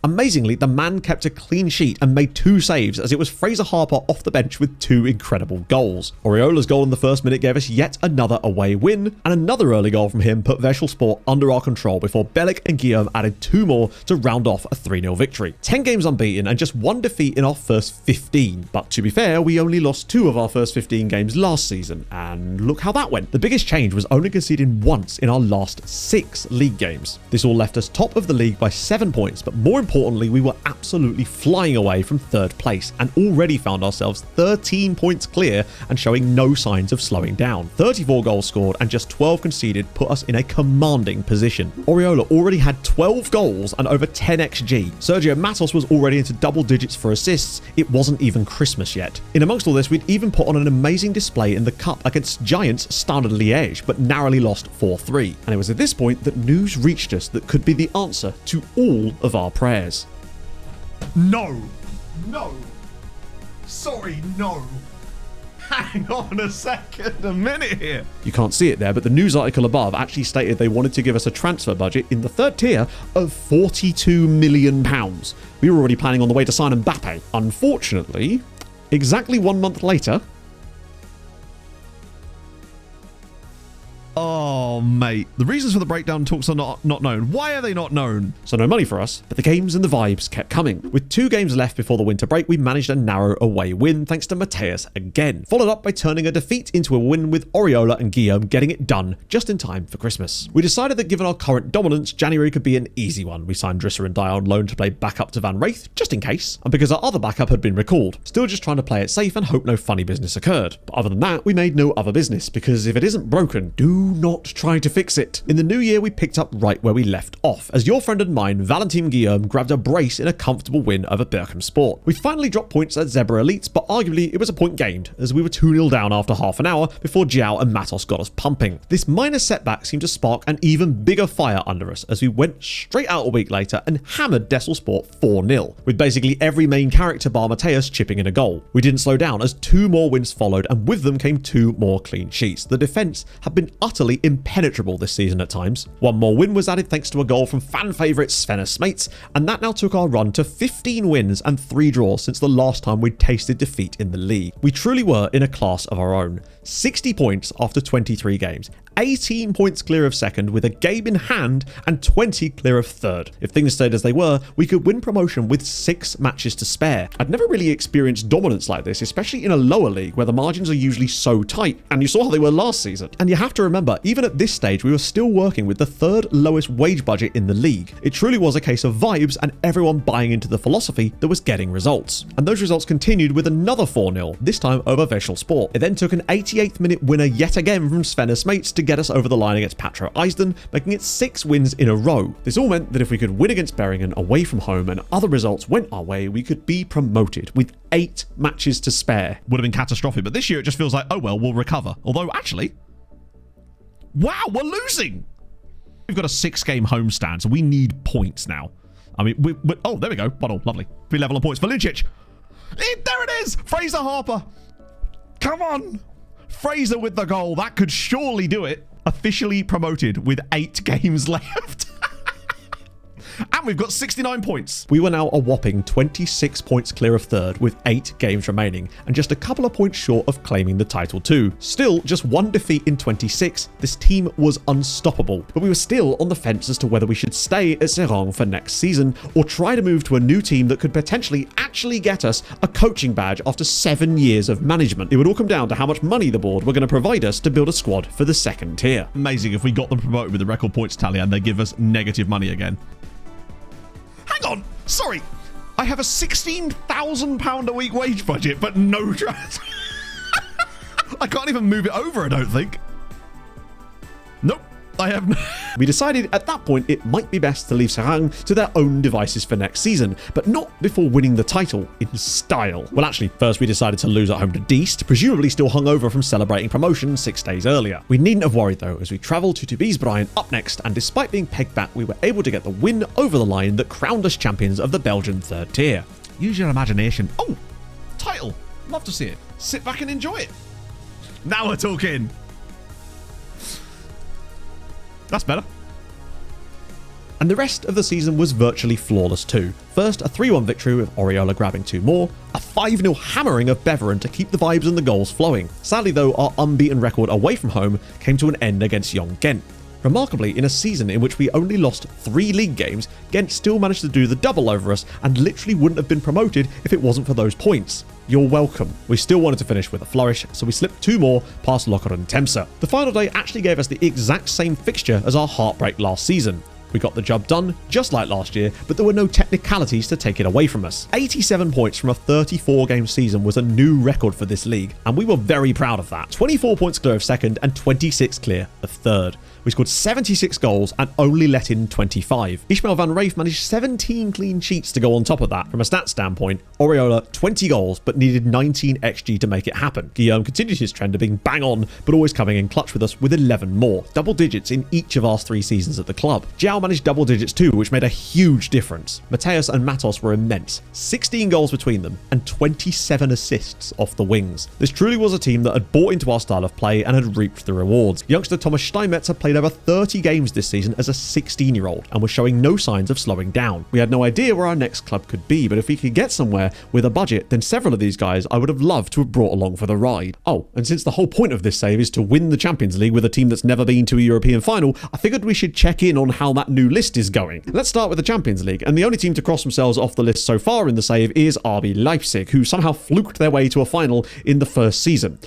Amazingly, the man kept a clean sheet and made 2 saves as it was Fraser Harper off the bench with 2 incredible goals. Oriola's goal in the first minute gave us yet another away win, and another early goal from him put Vesselsport under our control before Bellic and Guillaume added 2 more to round off a 3-0 victory. 10 games unbeaten and just 1 defeat in our first 15. But to be fair, we only lost 2 of our first 15 games last season, and look how that went. The biggest change was only conceding once in our last 6 league games. This all left us top of the league by 7 points, but more importantly, we were absolutely flying away from 3rd place and already found ourselves 13 points clear and showing no signs of slowing down. 34 goals scored and just 12 conceded put us in a commanding position. Oriola already had 12 goals and over 10 XG. Sergio Matos was already into double digits for assists. It wasn't even Christmas yet. In amongst all this, we'd even put on an amazing display in the cup against Giants Standard Liège, but narrowly lost 4-3. And it was at this point that news reached us that could be the answer to all of our prayers. No. Sorry, no. Hang on a second, a minute here. You can't see it there, but the news article above actually stated they wanted to give us a transfer budget in the 3rd tier of £42 million. We were already planning on the way to sign Mbappe. Unfortunately, exactly 1 month later... Oh, mate. The reasons for the breakdown talks are not known. Why are they not known? So no money for us, but the games and the vibes kept coming. With 2 games left before the winter break, we managed a narrow away win thanks to Mateus again, followed up by turning a defeat into a win with Oriola and Guillaume getting it done just in time for Christmas. We decided that given our current dominance, January could be an easy one. We signed Drisser and Dyer on loan to play backup to Van Wraith, just in case, and because our other backup had been recalled. Still just trying to play it safe and hope no funny business occurred. But other than that, we made no other business, because if it isn't broken, do not try to fix it. In the new year, we picked up right where we left off, as your friend and mine, Valentin Guillaume, grabbed a brace in a comfortable win over Berkham Sport. We finally dropped points at Zebra Elites, but arguably it was a point gained, as we were 2-0 down after half an hour before Diaw and Matos got us pumping. This minor setback seemed to spark an even bigger fire under us, as we went straight out a week later and hammered Vesselsport 4-0, with basically every main character bar Mateus chipping in a goal. We didn't slow down, as 2 more wins followed, and with them came 2 more clean sheets. The defence had been utterly impenetrable impenetrable this season at times. One more win was added thanks to a goal from fan favourite Sven Smates, and that now took our run to 15 wins and 3 draws since the last time we'd tasted defeat in the league. We truly were in a class of our own. 60 points after 23 games, 18 points clear of second with a game in hand, and 20 clear of third. If things stayed as they were, we could win promotion with 6 matches to spare. I'd never really experienced dominance like this, especially in a lower league where the margins are usually so tight, and you saw how they were last season. And you have to remember, even at this stage, we were still working with the 3rd lowest wage budget in the league. It truly was a case of vibes and everyone buying into the philosophy that was getting results. And those results continued with another 4-0, this time over Vechel Sport. It then took an 88th minute winner yet again from Sven Smates to get us over the line against Patro Eisden, making it 6 wins in a row. This all meant that if we could win against Beringen away from home and other results went our way, we could be promoted with 8 matches to spare. Would have been catastrophic, but this year it just feels like, oh well, we'll recover. Although, actually, wow, we're losing! We've got a 6-game homestand, so we need points now. I mean, oh, there we go. 1-1, lovely. 3 level of points for Lucic. There it is! Fraser Harper! Come on! Fraser with the goal. That could surely do it. Officially promoted with 8 games left. And we've got 69 points. We were now a whopping 26 points clear of third with 8 games remaining and just a couple of points short of claiming the title too. Still, just 1 defeat in 26, this team was unstoppable. But we were still on the fence as to whether we should stay at Seraing for next season or try to move to a new team that could potentially actually get us a coaching badge after 7 years of management. It would all come down to how much money the board were going to provide us to build a squad for the 2nd tier. Amazing if we got them promoted with the record points tally and they give us negative money again. Hang on, sorry. I have a £16,000 a week wage budget, but no transfer. I can't even move it over, I don't think. Nope. I have no. We decided at that point it might be best to leave Seraing to their own devices for next season, but not before winning the title in style. Well, actually, first we decided to lose at home to Diest, presumably still hungover from celebrating promotion 6 days earlier. We needn't have worried though, as we travelled to Tubize up next, and despite being pegged back, we were able to get the win over the line that crowned us champions of the Belgian 3rd tier. Use your imagination. Oh, title. Love to see it. Sit back and enjoy it. Now we're talking. That's better. And the rest of the season was virtually flawless too. First, a 3-1 victory with Oriola grabbing 2 more, a 5-0 hammering of Beveren to keep the vibes and the goals flowing. Sadly though, our unbeaten record away from home came to an end against Young Ghent. Remarkably, in a season in which we only lost 3 league games, Ghent still managed to do the double over us and literally wouldn't have been promoted if it wasn't for those points. You're welcome. We still wanted to finish with a flourish, so we slipped 2 more past Lokeren and Temse. The final day actually gave us the exact same fixture as our heartbreak last season. We got the job done, just like last year, but there were no technicalities to take it away from us. 87 points from a 34-game season was a new record for this league, and we were very proud of that. 24 points clear of 2nd and 26 clear of 3rd. We scored 76 goals and only let in 25. Ishmael van Raef managed 17 clean sheets to go on top of that. From a stats standpoint, Oriola 20 goals but needed 19 XG to make it happen. Guillaume continued his trend of being bang on but always coming in clutch with us with 11 more, double digits in each of our 3 seasons at the club. Giao managed double digits too, which made a huge difference. Mateus and Matos were immense, 16 goals between them and 27 assists off the wings. This truly was a team that had bought into our style of play and had reaped the rewards. Youngster Thomas Steinmetz played over 30 games this season as a 16-year-old and was showing no signs of slowing down. We had no idea where our next club could be, but if we could get somewhere with a budget, then several of these guys I would have loved to have brought along for the ride. Oh, and since the whole point of this save is to win the Champions League with a team that's never been to a European final, I figured we should check in on how that new list is going. Let's start with the Champions League, and the only team to cross themselves off the list so far in the save is RB Leipzig, who somehow fluked their way to a final in the first season.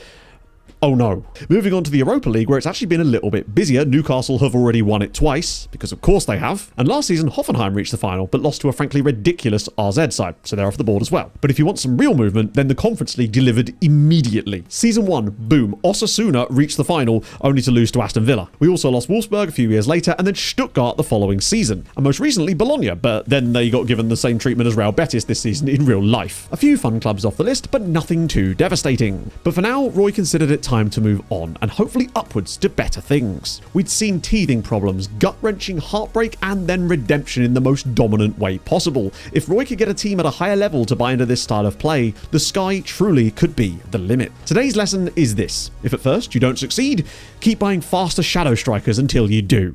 Oh no. Moving on to the Europa League, where it's actually been a little bit busier. Newcastle have already won it twice, because of course they have. And last season, Hoffenheim reached the final, but lost to a frankly ridiculous RZ side, so they're off the board as well. But if you want some real movement, then the Conference League delivered immediately. Season 1, boom, Osasuna reached the final, only to lose to Aston Villa. We also lost Wolfsburg a few years later, and then Stuttgart the following season. And most recently, Bologna, but then they got given the same treatment as Real Betis this season in real life. A few fun clubs off the list, but nothing too devastating. But for now, Roy considered it time to move on and hopefully upwards to better things. We'd seen teething problems, gut-wrenching heartbreak, and then redemption in the most dominant way possible. If Roy could get a team at a higher level to buy into this style of play, the sky truly could be the limit. Today's lesson is this: if at first you don't succeed, keep buying faster Shadow Strikers until you do.